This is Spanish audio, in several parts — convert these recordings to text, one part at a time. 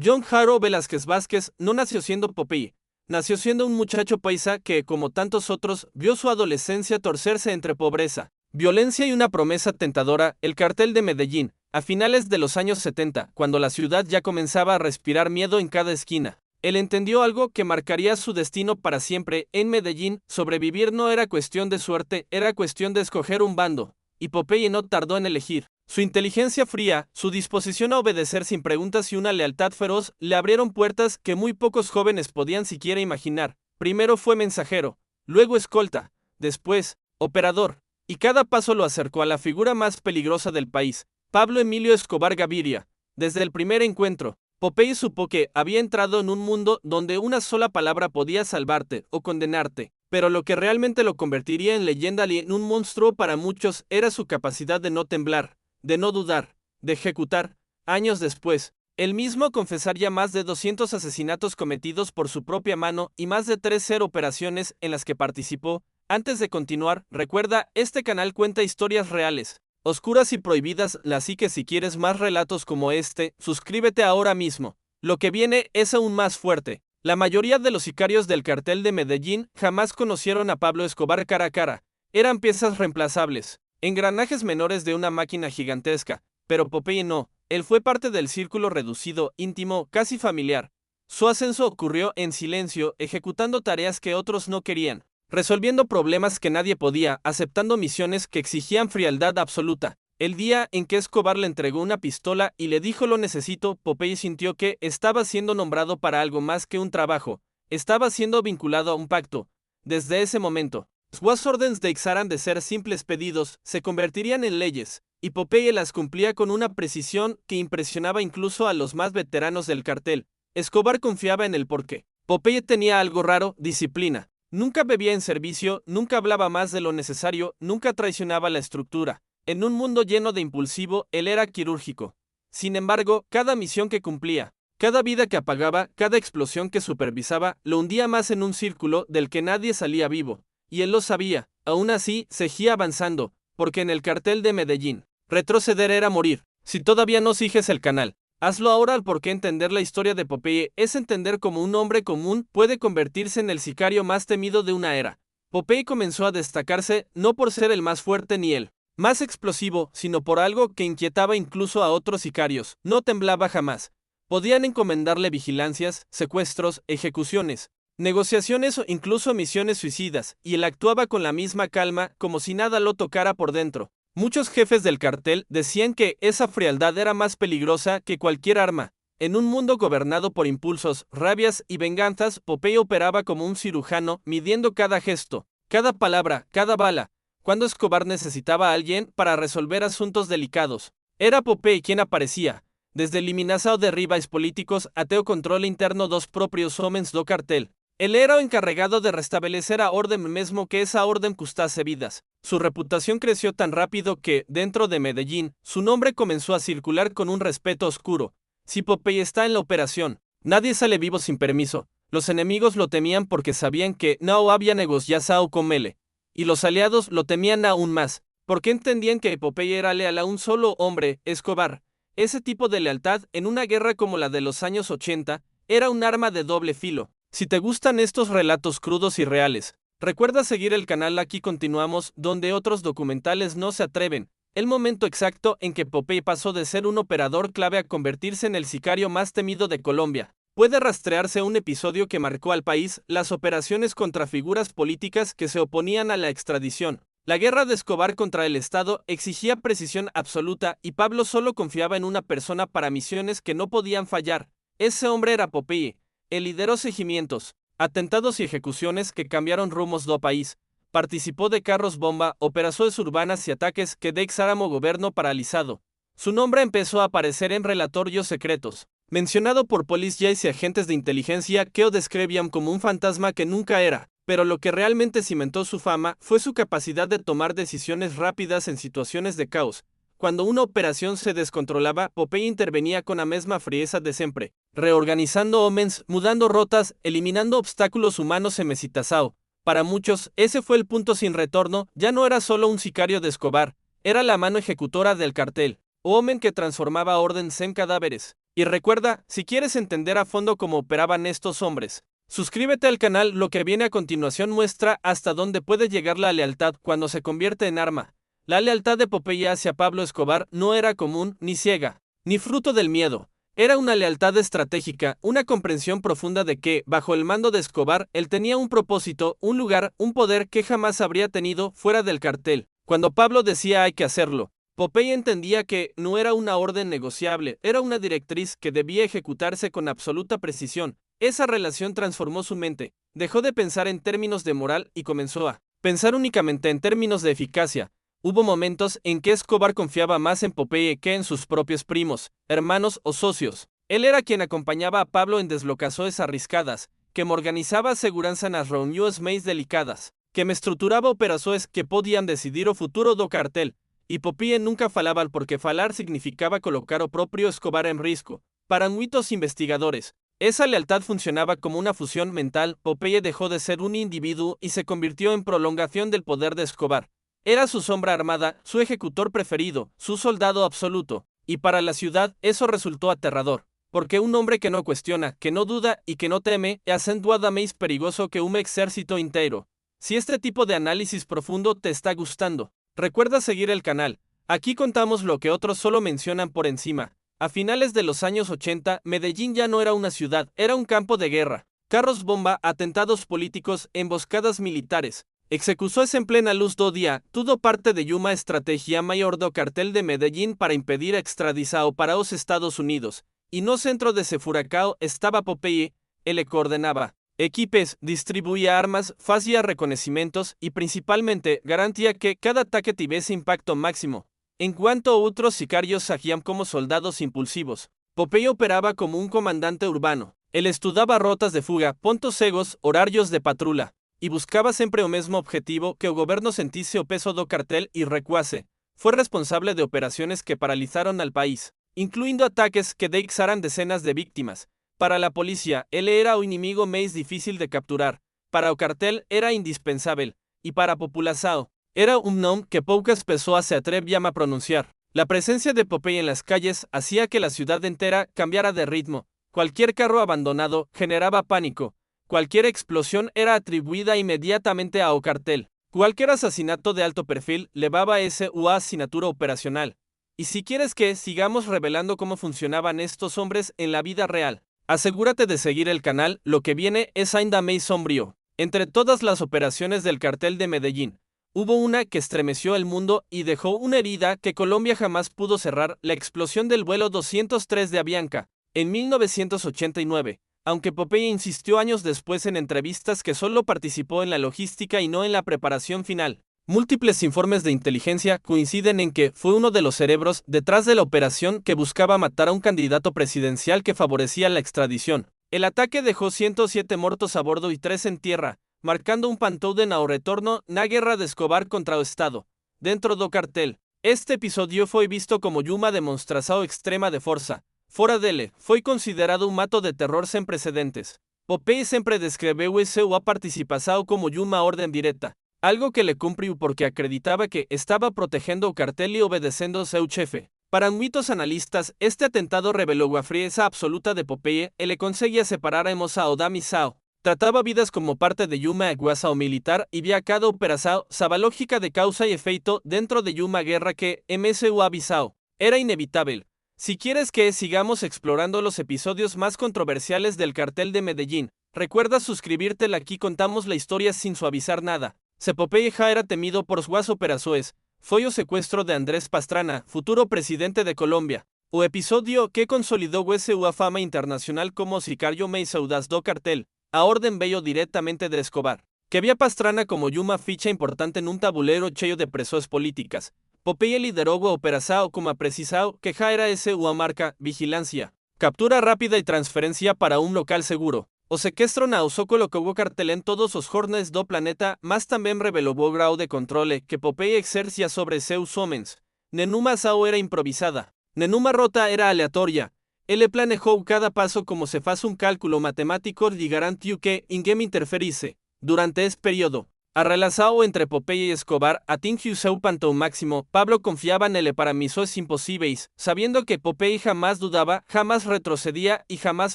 John Jaro Velázquez Vázquez no nació siendo Popeye. Nació siendo un muchacho paisa que, como tantos otros, vio su adolescencia torcerse entre pobreza, violencia y una promesa tentadora, el cartel de Medellín, a finales de los años 70, cuando la ciudad ya comenzaba a respirar miedo en cada esquina. Él entendió algo que marcaría su destino para siempre. En Medellín, sobrevivir no era cuestión de suerte, era cuestión de escoger un bando, y Popeye no tardó en elegir. Su inteligencia fría, su disposición a obedecer sin preguntas y una lealtad feroz le abrieron puertas que muy pocos jóvenes podían siquiera imaginar. Primero fue mensajero, luego escolta, después operador, y cada paso lo acercó a la figura más peligrosa del país, Pablo Emilio Escobar Gaviria. Desde el primer encuentro, Popeye supo que había entrado en un mundo donde una sola palabra podía salvarte o condenarte, pero lo que realmente lo convertiría en leyenda y en un monstruo para muchos era su capacidad de no temblar, de no dudar, de ejecutar. Años después, él mismo confesaría más de 200 asesinatos cometidos por su propia mano y más de 13 operaciones en las que participó. Antes de continuar, recuerda, este canal cuenta historias reales, oscuras y prohibidas, así que si quieres más relatos como este, suscríbete ahora mismo. Lo que viene es aún más fuerte. La mayoría de los sicarios del cartel de Medellín jamás conocieron a Pablo Escobar cara a cara. Eran piezas reemplazables, engranajes menores de una máquina gigantesca, pero Popeye no. Él fue parte del círculo reducido, íntimo, casi familiar. Su ascenso ocurrió en silencio, ejecutando tareas que otros no querían, resolviendo problemas que nadie podía, aceptando misiones que exigían frialdad absoluta. El día en que Escobar le entregó una pistola y le dijo lo necesito, Popeye sintió que estaba siendo nombrado para algo más que un trabajo, estaba siendo vinculado a un pacto. Desde ese momento, sus órdenes dejaran de ser simples pedidos, se convertirían en leyes, y Popeye las cumplía con una precisión que impresionaba incluso a los más veteranos del cartel. Escobar confiaba en él porque Popeye tenía algo raro, disciplina. Nunca bebía en servicio, nunca hablaba más de lo necesario, nunca traicionaba la estructura. En un mundo lleno de impulsivo, él era quirúrgico. Sin embargo, cada misión que cumplía, cada vida que apagaba, cada explosión que supervisaba, lo hundía más en un círculo del que nadie salía vivo. Y él lo sabía. Aún así, seguía avanzando, porque en el cartel de Medellín, retroceder era morir. Si todavía no sigues el canal, hazlo ahora, porque entender la historia de Popeye es entender cómo un hombre común puede convertirse en el sicario más temido de una era. Popeye comenzó a destacarse no por ser el más fuerte ni el más explosivo, sino por algo que inquietaba incluso a otros sicarios. No temblaba jamás. Podían encomendarle vigilancias, secuestros, ejecuciones, negociaciones o incluso misiones suicidas, y él actuaba con la misma calma, como si nada lo tocara por dentro. Muchos jefes del cartel decían que esa frialdad era más peligrosa que cualquier arma. En un mundo gobernado por impulsos, rabias y venganzas, Popeye operaba como un cirujano, midiendo cada gesto, cada palabra, cada bala. Cuando Escobar necesitaba a alguien para resolver asuntos delicados, era Popeye quien aparecía. Desde eliminación de rivales políticos até o control interno dos propios homens do cartel. Él era encargado de restablecer a orden mesmo que esa orden custase vidas. Su reputación creció tan rápido que, dentro de Medellín, su nombre comenzó a circular con un respeto oscuro. Si Popeye está en la operación, nadie sale vivo sin permiso. Los enemigos lo temían porque sabían que no había negociado con él. Y los aliados lo temían aún más, porque entendían que Popeye era leal a un solo hombre, Escobar. Ese tipo de lealtad, en una guerra como la de los años 80, era un arma de doble filo. Si te gustan estos relatos crudos y reales, recuerda seguir el canal. Aquí continuamos, donde otros documentales no se atreven. El momento exacto en que Popeye pasó de ser un operador clave a convertirse en el sicario más temido de Colombia. Puede rastrearse un episodio que marcó al país, las operaciones contra figuras políticas que se oponían a la extradición. La guerra de Escobar contra el Estado exigía precisión absoluta y Pablo solo confiaba en una persona para misiones que no podían fallar. Ese hombre era Popeye. Él lideró seguimientos, atentados y ejecuciones que cambiaron rumos do país. Participó de carros bomba, operaciones urbanas y ataques que dejaron al gobierno paralizado. Su nombre empezó a aparecer en relatorios secretos, mencionado por policías y agentes de inteligencia que lo describían como un fantasma que nunca era. Pero lo que realmente cimentó su fama fue su capacidad de tomar decisiones rápidas en situaciones de caos. Cuando una operación se descontrolaba, Popeye intervenía con la misma frieza de siempre, reorganizando homens, mudando rotas, eliminando obstáculos humanos en Mesitazao. Para muchos, ese fue el punto sin retorno. Ya no era solo un sicario de Escobar, era la mano ejecutora del cartel, hombre que transformaba órdenes en cadáveres. Y recuerda, si quieres entender a fondo cómo operaban estos hombres, suscríbete al canal. Lo que viene a continuación muestra hasta dónde puede llegar la lealtad cuando se convierte en arma. La lealtad de Popeye hacia Pablo Escobar no era común, ni ciega, ni fruto del miedo. Era una lealtad estratégica, una comprensión profunda de que, bajo el mando de Escobar, él tenía un propósito, un lugar, un poder que jamás habría tenido fuera del cartel. Cuando Pablo decía hay que hacerlo, Popeye entendía que no era una orden negociable, era una directriz que debía ejecutarse con absoluta precisión. Esa relación transformó su mente, dejó de pensar en términos de moral y comenzó a pensar únicamente en términos de eficacia. Hubo momentos en que Escobar confiaba más en Popeye que en sus propios primos, hermanos o socios. Él era quien acompañaba a Pablo en deslocaciones arriscadas, que me organizaba aseguranza nas reuniões mais delicadas, que me estruturaba operaciones que podían decidir o futuro do cartel. Y Popeye nunca falaba porque falar significaba colocar o propio Escobar en riesgo. Para muchos investigadores, esa lealtad funcionaba como una fusión mental. Popeye dejó de ser un individuo y se convirtió en prolongación del poder de Escobar. Era su sombra armada, su ejecutor preferido, su soldado absoluto. Y para la ciudad eso resultó aterrador, porque un hombre que no cuestiona, que no duda y que no teme, é acentuadamente perigoso que un ejército entero. Si este tipo de análisis profundo te está gustando, recuerda seguir el canal. Aquí contamos lo que otros solo mencionan por encima. A finales de los años 80, Medellín ya no era una ciudad, era un campo de guerra. Carros bomba, atentados políticos, emboscadas militares. Execuções en plena luz do día, tudo parte de uma estrategia maior do cartel de Medellín para impedir a extradição para os Estados Unidos. Y no centro de ese furacão estaba Popeye. Él coordenaba equipes, distribuía armas, fazia reconocimientos y principalmente garantía que cada ataque tuviese impacto máximo. En cuanto a otros sicarios agían como soldados impulsivos, Popeye operaba como un comandante urbano. Él estudiaba rotas de fuga, pontos cegos, horarios de patrulla, y buscaba siempre o mesmo objetivo que o governo sentisse o peso do cartel y recuase. Fue responsable de operaciones que paralizaron al país, incluyendo ataques que deixaran decenas de víctimas. Para la policía, él era o inimigo más difícil de capturar. Para o cartel era indispensable, y para a população, era un nombre que pocas pessoas se atrevían a pronunciar. La presencia de Popeye en las calles hacía que la ciudad entera cambiara de ritmo. Cualquier carro abandonado generaba pánico. Cualquier explosión era atribuida inmediatamente a o cartel. Cualquier asesinato de alto perfil levaba ese u asignatura operacional. Y si quieres que sigamos revelando cómo funcionaban estos hombres en la vida real, asegúrate de seguir el canal. Lo que viene es ainda mais sombrío. Entre todas las operaciones del cartel de Medellín, hubo una que estremeció el mundo y dejó una herida que Colombia jamás pudo cerrar: la explosión del vuelo 203 de Avianca, en 1989. Aunque Popeye insistió años después en entrevistas que solo participó en la logística y no en la preparación final. Múltiples informes de inteligencia coinciden en que fue uno de los cerebros detrás de la operación que buscaba matar a un candidato presidencial que favorecía la extradición. El ataque dejó 107 muertos a bordo y 3 en tierra, marcando un pantode ao retorno na guerra de Escobar contra o Estado. Dentro do cartel, este episodio fue visto como uma demonstração extrema de força. Fora dele, foi considerado un mato de terror sem precedentes. Popeye sempre descreveu sua participação como uma orden directa, algo que le cumpriu porque acreditaba que estaba protegendo o cartel y obedeciendo seu chefe. Para muchos analistas, este atentado reveló a frieza absoluta de Popeye. Él le conseguía separar a Mossao da Missão. Trataba vidas como parte de uma equação militar y via cada operação saba lógica de causa y efeito dentro de uma guerra que, MSU avisao, era inevitable. Si quieres que sigamos explorando los episodios más controversiales del cartel de Medellín, recuerda suscribirte. Aquí contamos la historia sin suavizar nada. Se Popeye já era temido por suas operações. Foi o secuestro de Andrés Pastrana, futuro presidente de Colombia. O episodio que consolidó sua fama internacional como sicario mais audaz do cartel. A orden veio directamente de Escobar, que via Pastrana como uma ficha importante en un tabuleiro cheio de presos políticas. Popeye lideró a operação como a precisão que já era sua marca: vigilancia, captura rápida y transferencia para un local seguro. O sequestro não só colocou o cartel en todos os jornais do planeta, mas também revelou o grau de controle que Popeye exercia sobre seus homens. Nenhuma ação era improvisada, nenhuma rota era aleatoria. Ele planejou cada paso como se faz un cálculo matemático y garantiu que ninguém interferisse. Durante esse período, A relação entre Popeye y Escobar atingiu seu panteão máximo. Pablo confiaba en él para missões impossíveis, sabiendo que Popeye jamás dudaba, jamás retrocedía y jamás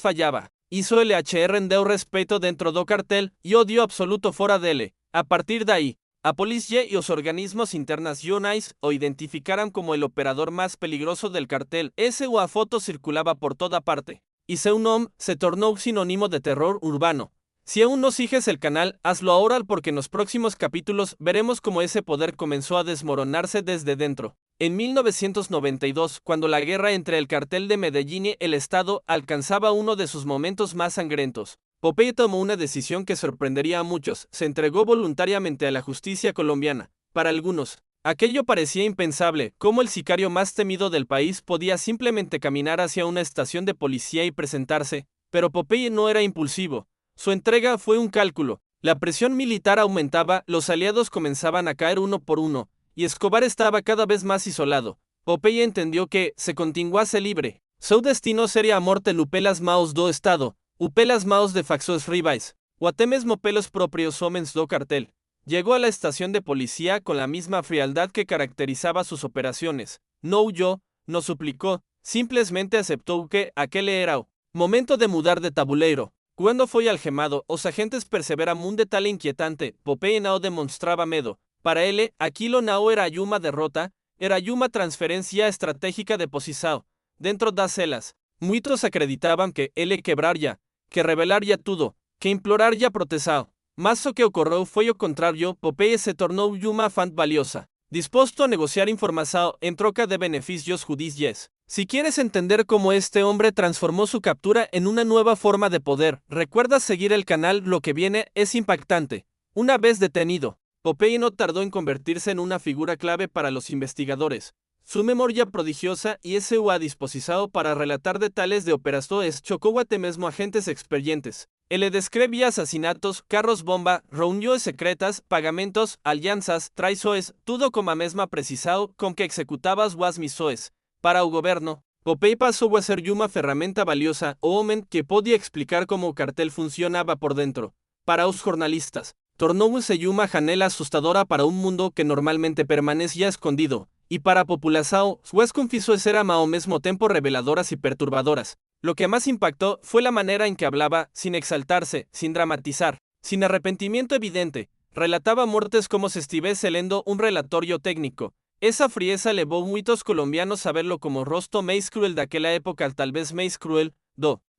fallaba. Hizo LHR rendeu respeito dentro do cartel e odio absoluto fora dele. A partir daí, a polícia e os organismos internacionais o identificaram como el operador más peligroso del cartel. Sua foto circulaba por toda parte, y seu nome se tornou sinónimo de terror urbano. Si aún no sigues el canal, hazlo ahora porque en los próximos capítulos veremos cómo ese poder comenzó a desmoronarse desde dentro. En 1992, cuando la guerra entre el cartel de Medellín y el Estado alcanzaba uno de sus momentos más sangrientos, Popeye tomó una decisión que sorprendería a muchos. Se entregó voluntariamente a la justicia colombiana. Para algunos, aquello parecía impensable. ¿Cómo el sicario más temido del país podía simplemente caminar hacia una estación de policía y presentarse? Pero Popeye no era impulsivo. Su entrega fue un cálculo. La presión militar aumentaba, los aliados comenzaban a caer uno por uno, y Escobar estaba cada vez más isolado. Popeye entendió que, se continuase libre, seu destino seria a morte pelas mãos do Estado, pelas mãos de facções rivais, o até mesmo pelos próprios homens do cartel. Llegó a la estación de policía con la misma frialdad que caracterizaba sus operaciones. No huyó, no suplicó, simplesmente aceptó que aquel era o momento de mudar de tabuleiro. Quando foi algemado, os agentes perseveram un detalhe inquietante. Popeye não demonstrava medo. Para ele, aquilo não era uma derrota, era uma transferência estratégica de posição. Dentro das celas, muitos acreditavam que ele quebraria, que revelaria tudo, que imploraria proteção. Mas o que ocorreu foi o contrário. Popeye se tornou uma fã valiosa, disposto a negociar informação en troca de beneficios judiciais. Si quieres entender cómo este hombre transformó su captura en una nueva forma de poder, recuerda seguir el canal. Lo que viene es impactante. Una vez detenido, Popeye no tardó en convertirse en una figura clave para los investigadores. Su memoria prodigiosa y sua disposição para relatar detalles de operações chocou até mesmo agentes experientes. Ele descrevia assassinatos, carros bomba, reuniões secretas, pagamentos, alianças, traições, tudo com a mesma precisão com que executava suas missões. Para o governo, Popeye passou a ser uma ferramenta valiosa, o homem que podía explicar cómo o cartel funcionaba por dentro. Para os jornalistas, tornou-se uma janela assustadora para un mundo que normalmente permanecía escondido, y para a população, suas confissões eram ao mesmo tempo reveladoras y perturbadoras. Lo que más impactó fue la manera en que hablaba, sin exaltarse, sin dramatizar, sin arrepentimiento evidente. Relataba muertes como si estuviese lendo un relatorio técnico. Esa frieza levou muitos colombianos a verlo como rosto mais cruel daquela época, tal vez mais cruel,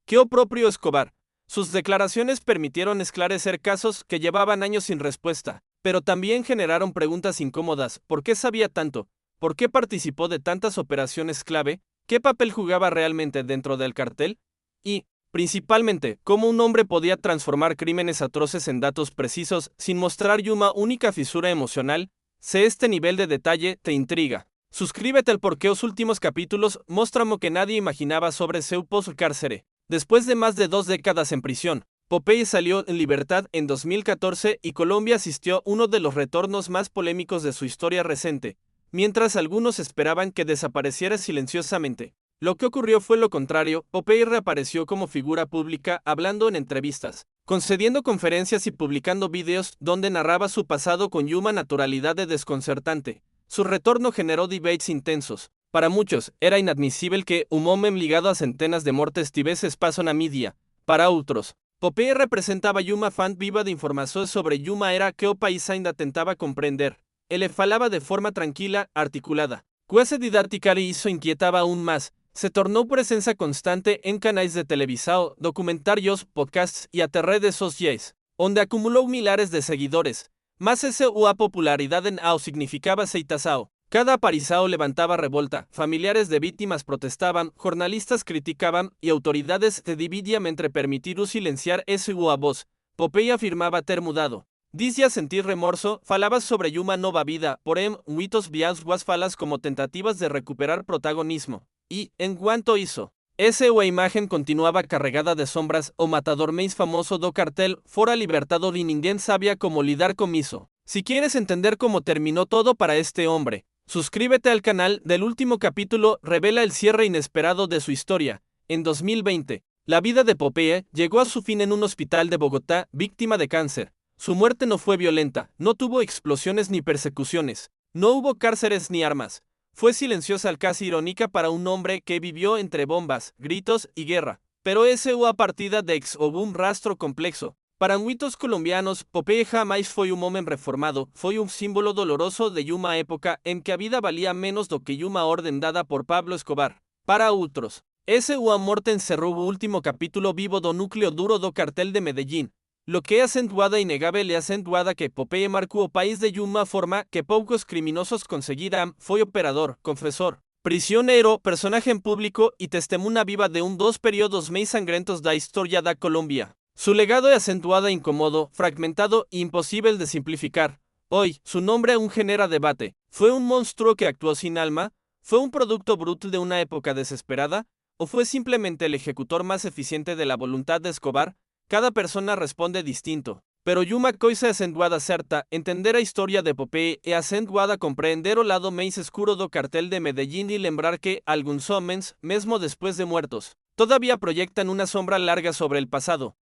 que o propio Escobar. Sus declaraciones permitieron esclarecer casos que llevaban años sin respuesta, pero también generaron preguntas incómodas. ¿Por qué sabía tanto? ¿Por qué participó de tantas operaciones clave? ¿Qué papel jugaba realmente dentro del cartel? Y, principalmente, ¿cómo un hombre podía transformar crímenes atroces en datos precisos sin mostrar una única fisura emocional? Si este nivel de detalle te intriga, suscríbete al porque os últimos capítulos mostramos que nadie imaginaba sobre seu post-cárcere. Después de más de 2 décadas en prisión, Popeye salió en libertad en 2014 y Colombia asistió uno de los retornos más polémicos de su historia reciente, mientras algunos esperaban que desapareciera silenciosamente. Lo que ocurrió fue lo contrario. Popeye reapareció como figura pública hablando en entrevistas, concediendo conferencias y publicando videos donde narraba su pasado con una naturalidad desconcertante. Su retorno generó debates intensos. Para muchos, era inadmisible que un hombre ligado a centenas de muertes tuviese espacio na mídia. Para otros, Popeye representaba uma fan viva de informações sobre uma era que o país ainda tentaba comprender. Ele falaba de forma tranquila, articulada. Quase didáctica e isso inquietaba aún más. Se tornó presencia constante en canales de televisión, documentarios, podcasts y hasta redes sociales, donde acumuló millares de seguidores. Más sua popularidad en AO significaba aceitação. Cada aparição levantaba revolta, familiares de víctimas protestaban, jornalistas criticaban y autoridades se dividían entre permitir o silenciar sua voz. Popeye afirmaba ter mudado. Dizia sentir remorso, falaba sobre uma nova vida, porém, muitos viam suas falas como tentativas de recuperar protagonismo. Y, en cuanto hizo, sua imagen continuaba carregada de sombras. O matador mais famoso do cartel fora libertado y ninguém sabía cómo lidar con isso. Si quieres entender cómo terminó todo para este hombre, suscríbete al canal. Del último capítulo revela el cierre inesperado de su historia. En 2020, la vida de Popeye llegó a su fin en un hospital de Bogotá, víctima de cáncer. Su muerte no fue violenta, no tuvo explosiones ni persecuciones, no hubo cárceles ni armas. Fue silenciosa, casi irónica para un hombre que vivió entre bombas, gritos y guerra. Pero ese a partida de ex houve un rastro complexo. Para muitos colombianos, Popeye jamais foi um homem reformado, foi um símbolo doloroso de uma época em que a vida valia menos do que uma ordem dada por Pablo Escobar. Para outros, esse a morte encerrou o último capítulo vivo do núcleo duro do cartel de Medellín. Lo que é acentuada inegável e acentuada que Popeye marcou o país de uma forma que poucos criminosos conseguiram, foi operador, confessor, prisioneiro, personagem público e testemunha viva de dos períodos mais sangrentos da história da Colômbia. Su legado es acentuado, incómodo, fragmentado e imposible de simplificar. Hoy, su nombre aún genera debate. ¿Fue un monstruo que actuó sin alma? ¿Fue un producto brutal de una época desesperada? ¿O fue simplemente el ejecutor más eficiente de la voluntad de Escobar? Cada persona responde distinto. Pero uma coisa é acentuada certa, entender a historia de Popeye é acentuada compreender o lado mais escuro do cartel de Medellín y lembrar que alguns homens, mesmo después de muertos, todavía proyectan una sombra larga sobre el pasado.